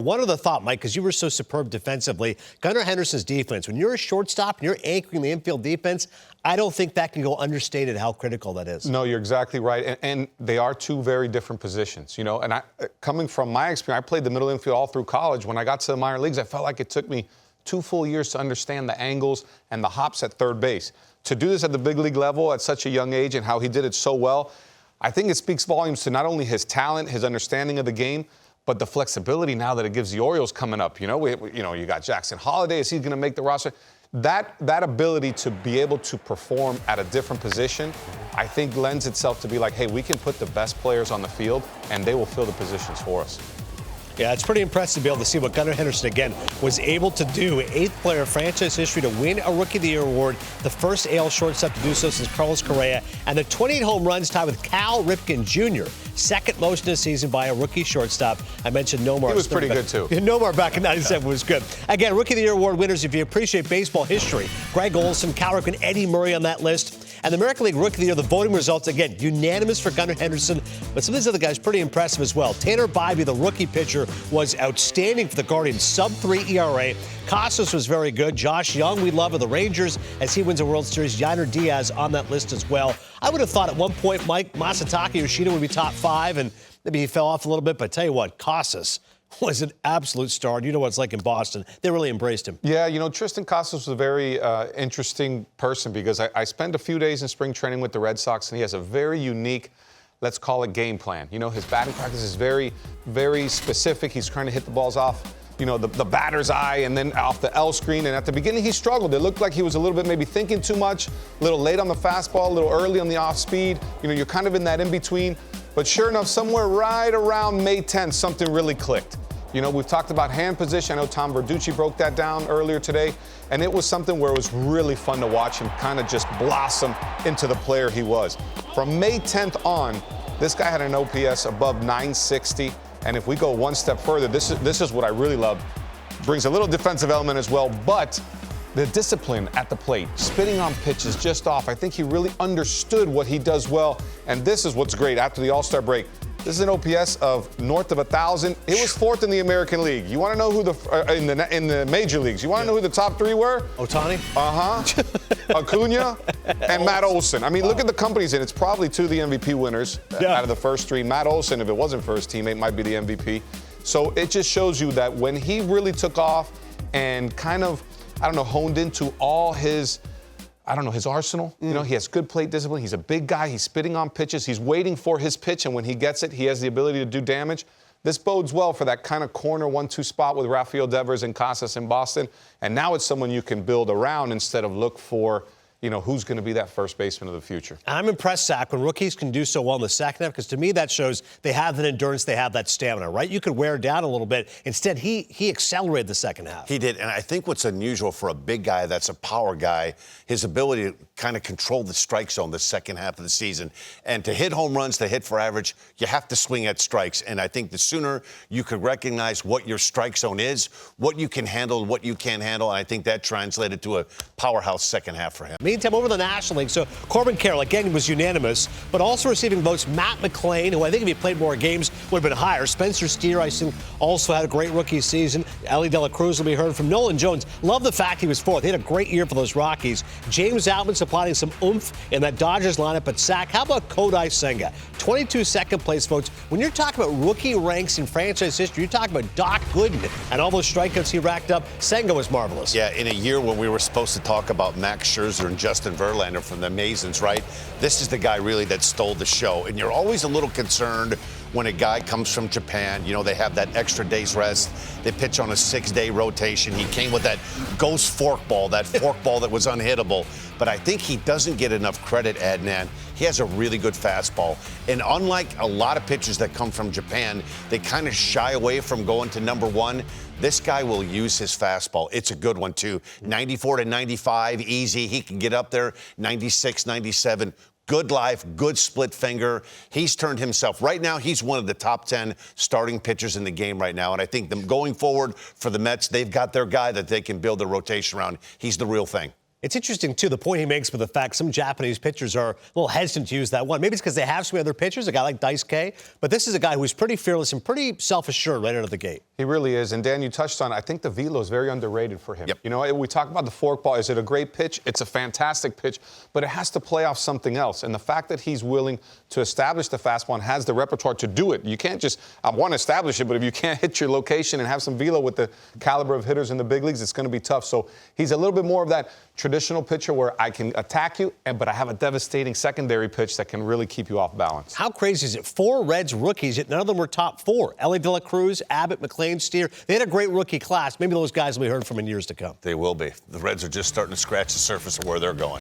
One other thought, Mike, because you were so superb defensively, Gunnar Henderson's defense, when you're a shortstop and you're anchoring the infield defense, I don't think that can go understated how critical that is. No, you're exactly right. And they are two very different positions, you know. And coming from my experience, I played the middle infield all through college. When I got to the minor leagues, I felt like it took me 2 full years to understand the angles and the hops at third base. To do this at the big league level at such a young age and how he did it so well, I think it speaks volumes to not only his talent, his understanding of the game, but the flexibility now that it gives the Orioles coming up. You know, you got Jackson Holliday. Is he going to make the roster? That ability to be able to perform at a different position, I think lends itself to be like, hey, we can put the best players on the field, and they will fill the positions for us. Yeah, it's pretty impressive to be able to see what Gunnar Henderson, again, was able to do. 8th player in franchise history to win a Rookie of the Year award, the first AL shortstop to do so since Carlos Correa, and the 28 home runs tied with Cal Ripken Jr., second most in a season by a rookie shortstop. I mentioned Nomar. He was pretty good, too. Nomar back in 97 was good. Again, Rookie of the Year award winners, if you appreciate baseball history, Greg Olson, Cal Ripken, Eddie Murray on that list. And the American League Rookie of the Year, the voting results, again, unanimous for Gunnar Henderson, but some of these other guys pretty impressive as well. Tanner Bybee, the rookie pitcher, was outstanding for the Guardians, sub-3 ERA. Casas was very good. Josh Young, we love of the Rangers as he wins a World Series. Yainer Diaz on that list as well. I would have thought at one point Mike Masataka Yoshida would be top 5, and maybe he fell off a little bit, but I tell you what, Casas was an absolute star. You know what it's like in Boston. They really embraced him. Yeah, you know, Tristan Casas was a very interesting person because I spent a few days in spring training with the Red Sox, and he has a very unique, let's call it, game plan. You know, his batting practice is very, very specific. He's trying to hit the balls off, you know, the batter's eye and then off the L screen. And at the beginning, he struggled. It looked like he was a little bit maybe thinking too much, a little late on the fastball, a little early on the off speed. You know, you're kind of in that in-between. But sure enough, somewhere right around May 10th, something really clicked. You know, we've talked about hand position. I know Tom Verducci broke that down earlier today. And it was something where it was really fun to watch him kind of just blossom into the player he was. From May 10th on, this guy had an OPS above 960. And if we go one step further, this is what I really love. Brings a little defensive element as well, but the discipline at the plate, spitting on pitches just off. I think he really understood what he does well. And this is what's great after the All-Star break. This is an OPS of north of 1,000. It was 4th in the American League. You want to know who in the major leagues? You want to know who the top 3 were? Ohtani? Acuna and Matt Olson. I mean, look at the companies in. It's probably 2 of the MVP winners out of the first 3. Matt Olson, if it wasn't for his teammate, might be the MVP. So it just shows you that when he really took off and kind of, honed into all his, his arsenal. You know, he has good plate discipline. He's a big guy. He's spitting on pitches. He's waiting for his pitch, and when he gets it, he has the ability to do damage. This bodes well for that kind of corner 1-2 spot with Rafael Devers and Casas in Boston. And now it's someone you can build around instead of look for, you know, who's going to be that first baseman of the future. I'm impressed, Zach, when rookies can do so well in the second half, because to me that shows they have that endurance, they have that stamina, right? You could wear down a little bit. Instead, he accelerated the second half. He did, and I think what's unusual for a big guy that's a power guy, his ability to kind of control the strike zone the second half of the season. And to hit home runs, to hit for average, you have to swing at strikes. And I think the sooner you could recognize what your strike zone is, what you can handle, what you can't handle, and I think that translated to a powerhouse second half for him. Meantime, over the National League, so Corbin Carroll, again, was unanimous, but also receiving votes Matt McClain, who I think if he played more games would have been higher. Spencer Steer, I think, also had a great rookie season. Ellie De La Cruz will be heard from. Nolan Jones, love the fact he was 4th. He had a great year for those Rockies. James Outman supplying some oomph in that Dodgers lineup. But, Zach, how about Kodai Senga? 22 second-place votes. When you're talking about rookie ranks in franchise history, you're talking about Doc Gooden and all those strikeouts he racked up. Senga was marvelous. Yeah, in a year when we were supposed to talk about Max Scherzer and Justin Verlander from the Masons, right? This is the guy really that stole the show. And you're always a little concerned when a guy comes from Japan. You know, they have that extra day's rest. They pitch on a 6-day rotation. He came with that ghost forkball, that forkball that was unhittable. But I think he doesn't get enough credit, Adnan. He has a really good fastball. And unlike a lot of pitchers that come from Japan, they kind of shy away from going to number 1. This guy will use his fastball. It's a good one, too. 94 to 95, easy. He can get up there. 96, 97. Good life, good split finger. He's turned himself. Right now, he's one of the top 10 starting pitchers in the game right now. And I think them going forward for the Mets, they've got their guy that they can build their rotation around. He's the real thing. It's interesting, too, the point he makes with the fact some Japanese pitchers are a little hesitant to use that one. Maybe it's because they have so many other pitchers, a guy like Daisuke. But this is a guy who's pretty fearless and pretty self-assured right out of the gate. He really is. And, Dan, you touched on it. I think the velo is very underrated for him. Yep. You know, we talk about the forkball. Is it a great pitch? It's a fantastic pitch. But it has to play off something else. And the fact that he's willing to establish the fastball and has the repertoire to do it. You can't just, I want to establish it, but if you can't hit your location and have some velo with the caliber of hitters in the big leagues, it's going to be tough. So he's a little bit more of that traditional pitcher where I can attack you, but I have a devastating secondary pitch that can really keep you off balance. How crazy is it? 4 Reds rookies, yet none of them were top 4. Ellie De La Cruz, Abbott, McLean, Steer. They had a great rookie class. Maybe those guys will be heard from in years to come. They will be. The Reds are just starting to scratch the surface of where they're going.